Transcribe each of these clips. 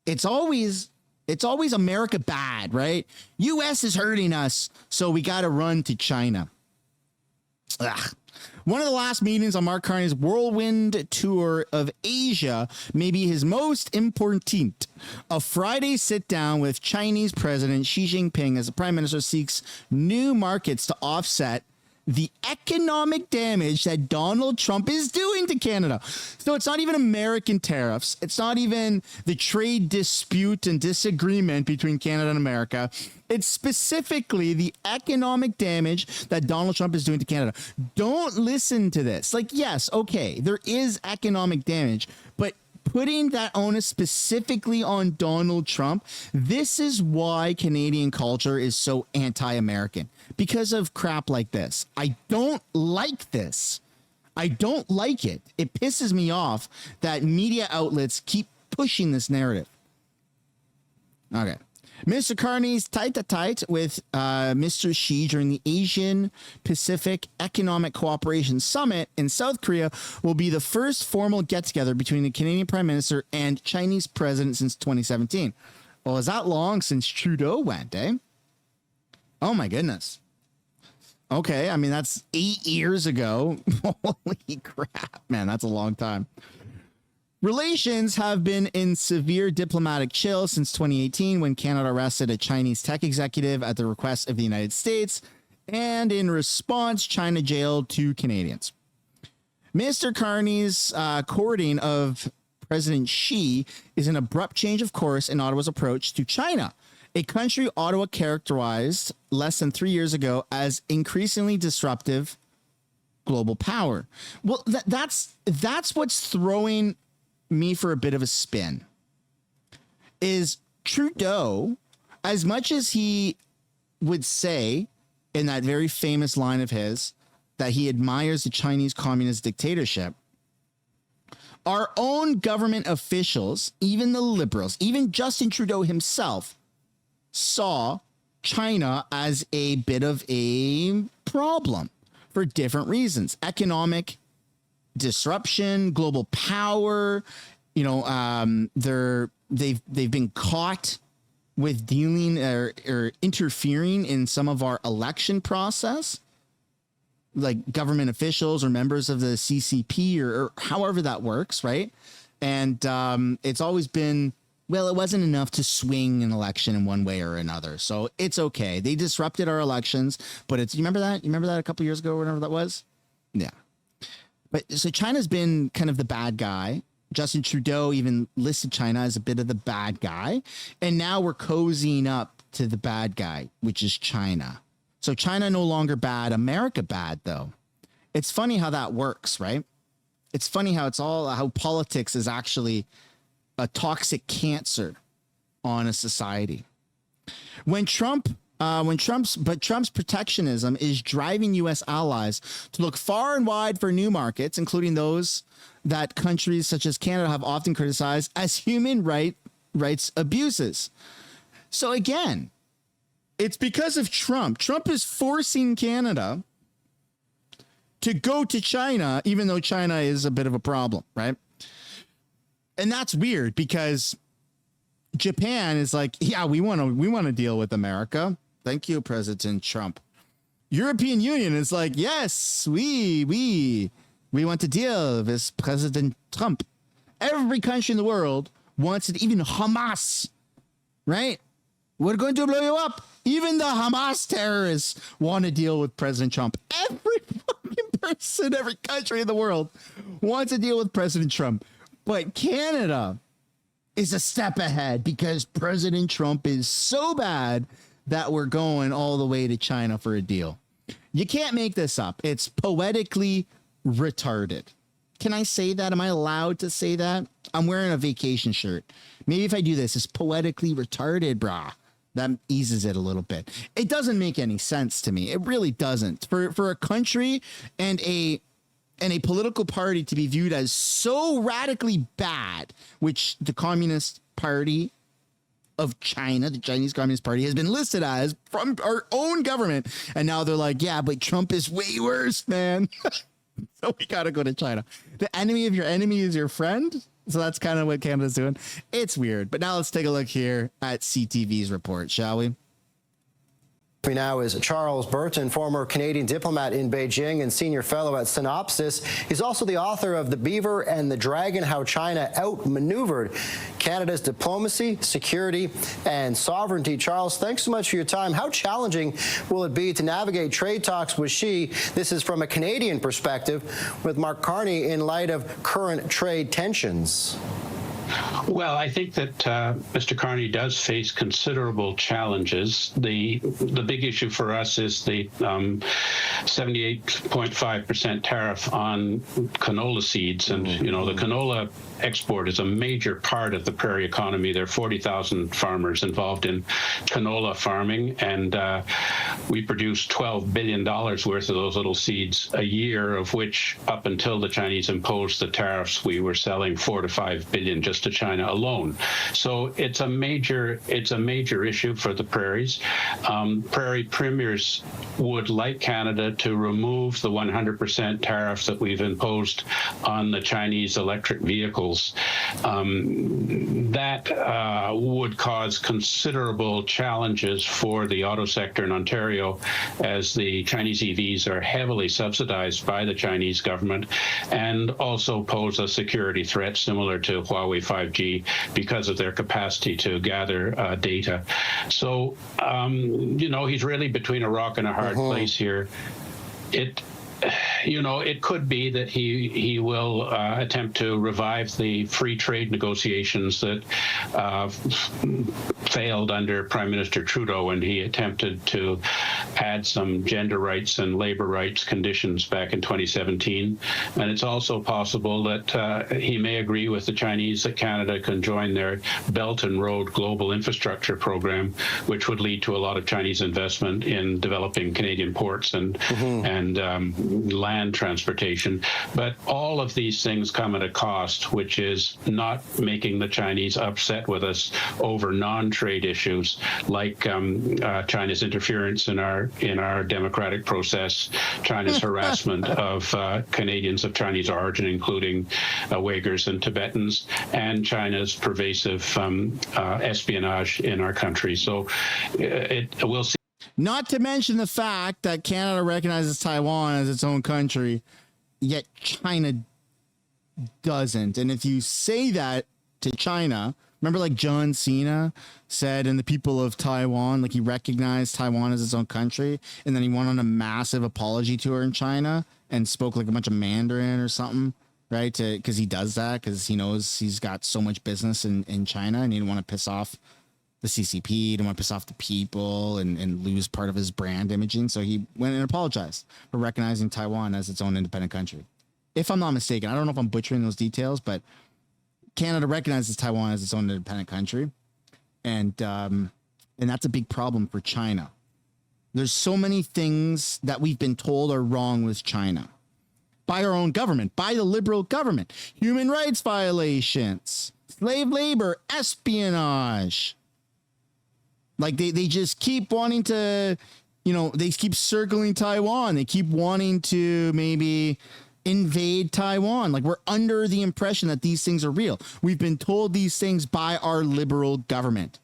it's always America bad, right? US is hurting us, so we got to run to China. Ugh. One of the last meetings on Mark Carney's whirlwind tour of Asia may be his most important. A Friday sit-down with Chinese President Xi Jinping as the Prime Minister seeks new markets to offset the economic damage that Donald Trump is doing to Canada. So it's not even American tariffs. It's not even the trade dispute and disagreement between Canada and America. It's specifically the economic damage that Donald Trump is doing to Canada. Don't listen to this. Like, yes, okay, there is economic damage, but putting that onus specifically on Donald Trump, this is why Canadian culture is so anti-American. Because of crap like this. I don't like this. I don't like it. It pisses me off that media outlets keep pushing this narrative. Okay. Mr. Carney's tight-to-tight with Mr. Xi during the Asian Pacific Economic Cooperation Summit in South Korea will be the first formal get-together between the Canadian Prime Minister and Chinese President since 2017. Well, is that long since Trudeau went, eh? Oh, my goodness. Okay, I mean, that's 8 years ago. Holy crap, man, that's a long time. Relations have been in severe diplomatic chill since 2018 when Canada arrested a Chinese tech executive at the request of the United States, and in response, China jailed 2 Canadians. Mr. Carney's courting of President Xi is an abrupt change of course in Ottawa's approach to China, a country Ottawa characterized less than 3 years ago as increasingly disruptive global power. Well, that's what's throwing me for a bit of a spin. Is Trudeau, as much as he would say in that very famous line of his that he admires the Chinese communist dictatorship, our own government officials, even the Liberals, even Justin Trudeau himself, saw China as a bit of a problem for different reasons. Economic disruption, global power, they've been caught with dealing or interfering in some of our election process, like government officials or members of the CCP or however that works, right? And it's always been, well, it wasn't enough to swing an election in one way or another. So it's okay. They disrupted our elections, but you remember that? You remember that a couple years ago, whatever that was? Yeah. But so China's been kind of the bad guy. Justin Trudeau even listed China as a bit of the bad guy. And now we're cozying up to the bad guy, which is China. So China no longer bad, America bad, though. It's funny how that works, right? It's funny how how politics is actually a toxic cancer on a society. Trump's protectionism is driving U.S. allies to look far and wide for new markets, including those that countries such as Canada have often criticized as human rights abuses. So again, it's because of Trump. Trump is forcing Canada to go to China, even though China is a bit of a problem, right? And that's weird because Japan is like, yeah, we want to deal with America. Thank you, President Trump. European Union is like, yes, we want to deal with President Trump. Every country in the world wants it, even Hamas, right? We're going to blow you up. Even the Hamas terrorists want to deal with President Trump. Every fucking person, every country in the world wants to deal with President Trump. But Canada is a step ahead because President Trump is so bad that we're going all the way to China for a deal. You can't make this up. It's poetically retarded. Can I say that? Am I allowed to say that? I'm wearing a vacation shirt. Maybe if I do this, it's poetically retarded, brah. That eases it a little bit. It doesn't make any sense to me. It really doesn't. For a country and a political party to be viewed as so radically bad, which the Communist Party of China, the Chinese Communist Party, has been listed as from our own government. And now they're like, yeah, but Trump is way worse, man. So we got to go to China. The enemy of your enemy is your friend. So that's kind of what Canada's doing. It's weird. But now let's take a look here at CTV's report, shall we? Now is Charles Burton, former Canadian diplomat in Beijing and senior fellow at SCOOPS. He's also the author of The Beaver and the Dragon, How China Outmaneuvered Canada's Diplomacy, Security, and Sovereignty. Charles, thanks so much for your time. How challenging will it be to navigate trade talks with Xi? This is from a Canadian perspective with Mark Carney in light of current trade tensions. Well, I think that Mr. Carney does face considerable challenges. The big issue for us is the 78.5% tariff on canola seeds. And, you know, the canola export is a major part of the prairie economy. There are 40,000 farmers involved in canola farming, and we produce $12 billion worth of those little seeds a year, of which up until the Chinese imposed the tariffs, we were selling 4 to 5 billion just to China alone. So it's a major issue for the prairies. Prairie premiers would like Canada to remove the 100% tariff that we've imposed on the Chinese electric vehicles. That would cause considerable challenges for the auto sector in Ontario, as the Chinese EVs are heavily subsidized by the Chinese government, and also pose a security threat similar to Huawei 5G because of their capacity to gather data. So, you know, he's really between a rock and a hard place here. It could be that he will attempt to revive the free trade negotiations that failed under Prime Minister Trudeau when he attempted to add some gender rights and labor rights conditions back in 2017. And it's also possible that he may agree with the Chinese that Canada can join their Belt and Road Global Infrastructure Program, which would lead to a lot of Chinese investment in developing Canadian ports and land transportation. But all of these things come at a cost, which is not making the Chinese upset with us over non-trade issues like China's interference in our democratic process, China's harassment of Canadians of Chinese origin, including Uyghurs and Tibetans, and China's pervasive espionage in our country. So we'll see. Not to mention the fact that Canada recognizes Taiwan as its own country, yet China doesn't. And if you say that to China, remember like John Cena said, and the people of Taiwan, like he recognized Taiwan as its own country, and then he went on a massive apology tour in China and spoke like a bunch of Mandarin or something, right? Because he does that because he knows he's got so much business in China and he didn't want to piss off the CCP, didn't want to piss off the people and lose part of his brand imaging. So he went and apologized for recognizing Taiwan as its own independent country. If I'm not mistaken, I don't know if I'm butchering those details, but Canada recognizes Taiwan as its own independent country. And that's a big problem for China. There's so many things that we've been told are wrong with China by our own government, by the Liberal government, human rights violations, slave labor, espionage. Like they just keep wanting to, they keep circling Taiwan. They keep wanting to maybe invade Taiwan. Like we're under the impression that these things are real. We've been told these things by our Liberal government.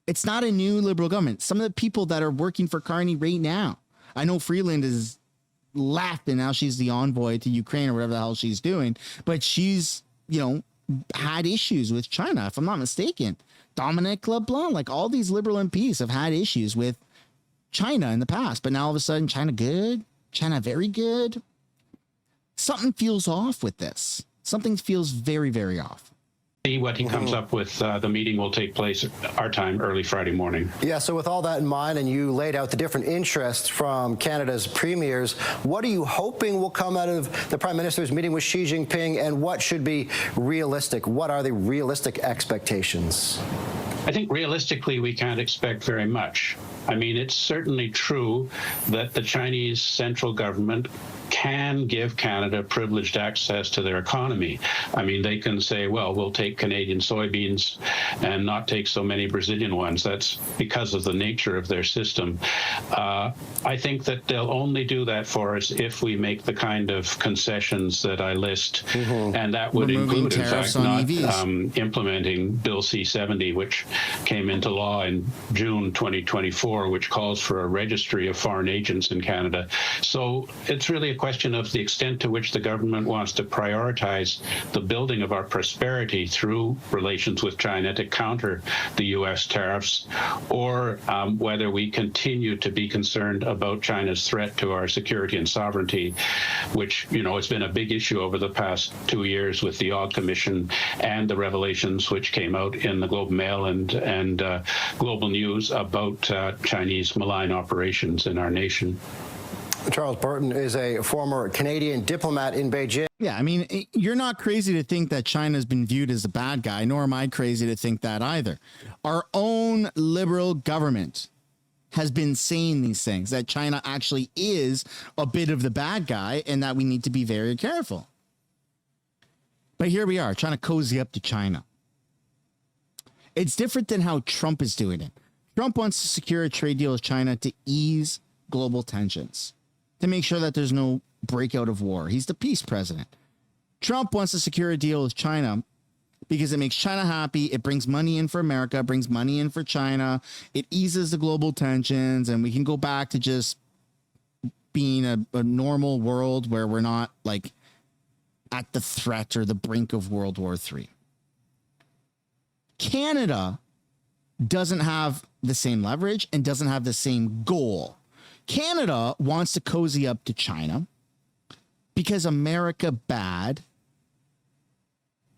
It's not a new Liberal government. Some of the people that are working for Carney right now, I know Freeland is laughing now. She's the envoy to Ukraine or whatever the hell she's doing, but she's, had issues with China, if I'm not mistaken. Dominic LeBlanc, like all these Liberal MPs have had issues with China in the past, but now all of a sudden China good, China very good. Something feels off with this. Something feels very, very off. See what he comes up with. The meeting will take place our time early Friday morning. Yeah, so with all that in mind, and you laid out the different interests from Canada's premiers, what are you hoping will come out of the Prime Minister's meeting with Xi Jinping, and what should be realistic? What are the realistic expectations? I think realistically, we can't expect very much. I mean, it's certainly true that the Chinese central government can give Canada privileged access to their economy. I mean, they can say, well, we'll take Canadian soybeans and not take so many Brazilian ones. That's because of the nature of their system. I think that they'll only do that for us if we make the kind of concessions that I list, and that would Removing include, in tariffs fact, on not EVs. implementing Bill C-70, which came into law in June 2024, which calls for a registry of foreign agents in Canada. So it's really a question of the extent to which the government wants to prioritize the building of our prosperity through relations with China to counter the U.S. tariffs, or whether we continue to be concerned about China's threat to our security and sovereignty, which, you know, has been a big issue over the past 2 years with the Ogg Commission and the revelations which came out in the Globe and Mail and Global News about Chinese malign operations in our nation. Charles Burton is a former Canadian diplomat in Beijing. Yeah, I mean, you're not crazy to think that China's been viewed as a bad guy, nor am I crazy to think that either. Our own liberal government has been saying these things, that China actually is a bit of the bad guy and that we need to be very careful. But here we are, trying to cozy up to China. It's different than how Trump is doing it. Trump wants to secure a trade deal with China to ease global tensions, to make sure that there's no breakout of war. He's the peace president. Trump wants to secure a deal with China because it makes China happy. It brings money in for America, it brings money in for China. It eases the global tensions, and we can go back to just being a normal world where we're not like at the threat or the brink of World War III. Canada doesn't have the same leverage and doesn't have the same goal. Canada wants to cozy up to China because America bad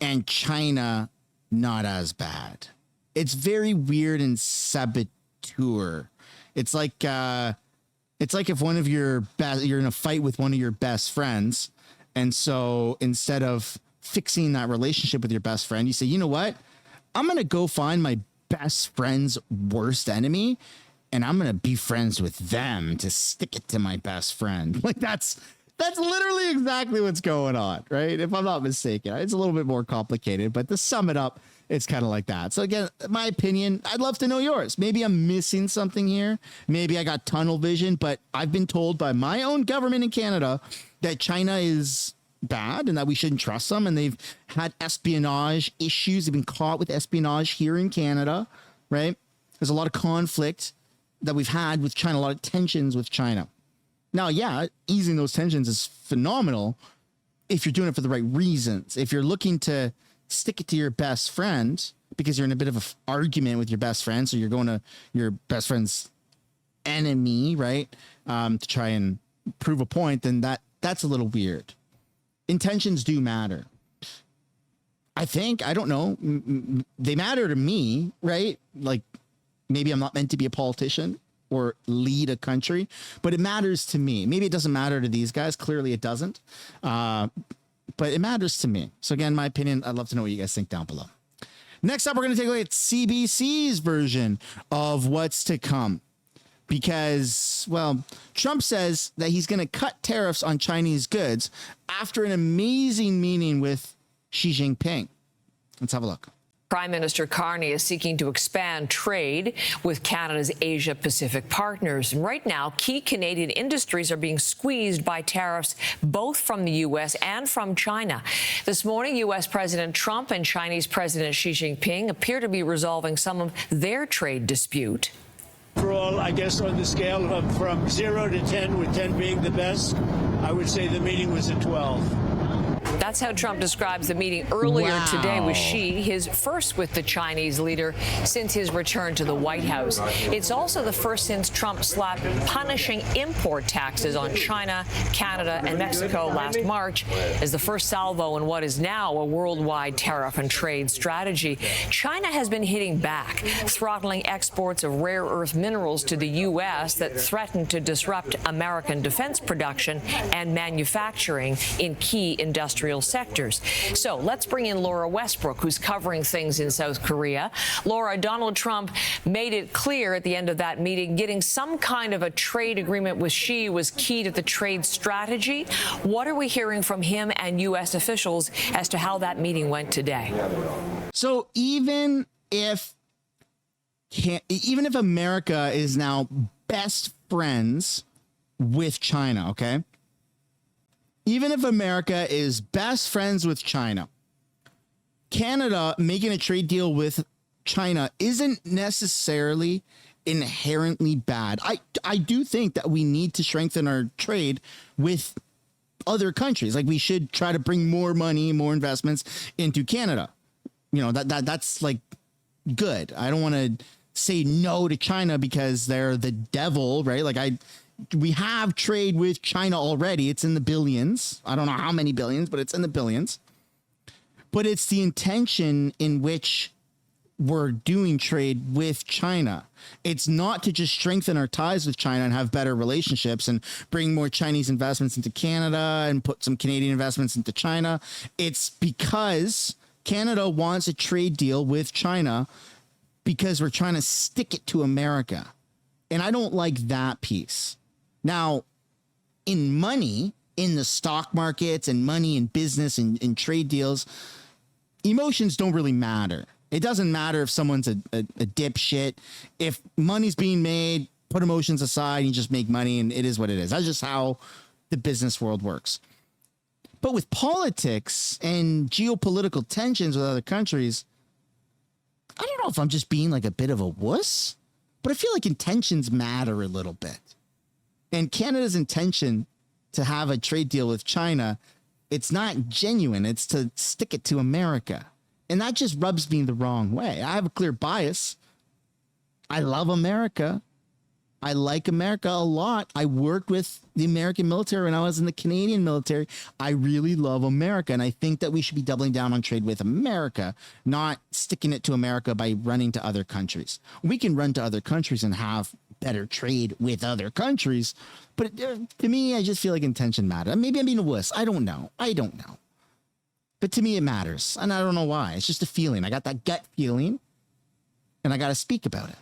and China not as bad. It's very weird and saboteur. It's like if one of your you're in a fight with one of your best friends, and so instead of fixing that relationship with your best friend, you say, you know what? I'm going to go find my best friend's worst enemy, and I'm going to be friends with them to stick it to my best friend. Like that's literally exactly what's going on, right? If I'm not mistaken. It's a little bit more complicated, but to sum it up, it's kind of like that. So again, my opinion, I'd love to know yours. Maybe I'm missing something here. Maybe I got tunnel vision, but I've been told by my own government in Canada that China is bad and that we shouldn't trust them. And they've had espionage issues. They've been caught with espionage here in Canada, right? There's a lot of conflict that we've had with China, a lot of tensions with China. Now, yeah, easing those tensions is phenomenal if you're doing it for the right reasons. If you're looking to stick it to your best friend because you're in a bit of an argument with your best friend, so you're going to your best friend's enemy, right, to try and prove a point, then that's a little weird. Intentions do matter. I think, I don't know, they matter to me, right? Like, maybe I'm not meant to be a politician or lead a country, but it matters to me. Maybe it doesn't matter to these guys. Clearly it doesn't. But it matters to me. So again, my opinion, I'd love to know what you guys think down below. Next up, we're going to take a look at CBC's version of what's to come. Because, well, Trump says that he's going to cut tariffs on Chinese goods after an amazing meeting with Xi Jinping. Let's have a look. Prime Minister Carney is seeking to expand trade with Canada's Asia-Pacific partners. And right now, key Canadian industries are being squeezed by tariffs, both from the U.S. and from China. This morning, U.S. President Trump and Chinese President Xi Jinping appear to be resolving some of their trade dispute. Overall, I guess on the scale of from 0 to 10, with 10 being the best, I would say the meeting was a 12. That's how Trump describes the meeting earlier today with Xi, his first with the Chinese leader since his return to the White House. It's also the first since Trump slapped punishing import taxes on China, Canada, and Mexico last March as the first salvo in what is now a worldwide tariff and trade strategy. China has been hitting back, throttling exports of rare earth minerals to the U.S. that threaten to disrupt American defense production and manufacturing in key industrial industrial sectors. So let's bring in Laura Westbrook, who's covering things in South Korea. Laura, Donald Trump made it clear at the end of that meeting getting some kind of a trade agreement with Xi was key to the trade strategy. What are we hearing from him and U.S. officials as to how that meeting went today? So even if America is now best friends with China, okay? Even if America is best friends with China, Canada making a trade deal with China isn't necessarily inherently bad. I do think that we need to strengthen our trade with other countries. Like, we should try to bring more money, more investments into Canada. You know, that's like good. I don't want to say no to China because they're the devil, right? Like, we have trade with China already. It's in the billions. I don't know how many billions, but it's in the billions. But it's the intention in which we're doing trade with China. It's not to just strengthen our ties with China and have better relationships and bring more Chinese investments into Canada and put some Canadian investments into China. It's because Canada wants a trade deal with China because we're trying to stick it to America. And I don't like that piece. Now, in money, in the stock markets and money in business and in trade deals, emotions don't really matter. It doesn't matter if someone's a dipshit. If money's being made, put emotions aside and just make money, and it is what it is. That's just how the business world works. But with politics and geopolitical tensions with other countries, I don't know if I'm just being like a bit of a wuss, but I feel like intentions matter a little bit. And Canada's intention to have a trade deal with China, it's not genuine. It's to stick it to America. And that just rubs me the wrong way. I have a clear bias. I love America. I like America a lot. I worked with the American military when I was in the Canadian military. I really love America. And I think that we should be doubling down on trade with America, not sticking it to America by running to other countries. We can run to other countries and have better trade with other countries. But to me, I just feel like intention matters. Maybe I'm being a wuss. I don't know. But to me, it matters. And I don't know why. It's just a feeling. I got that gut feeling and I got to speak about it.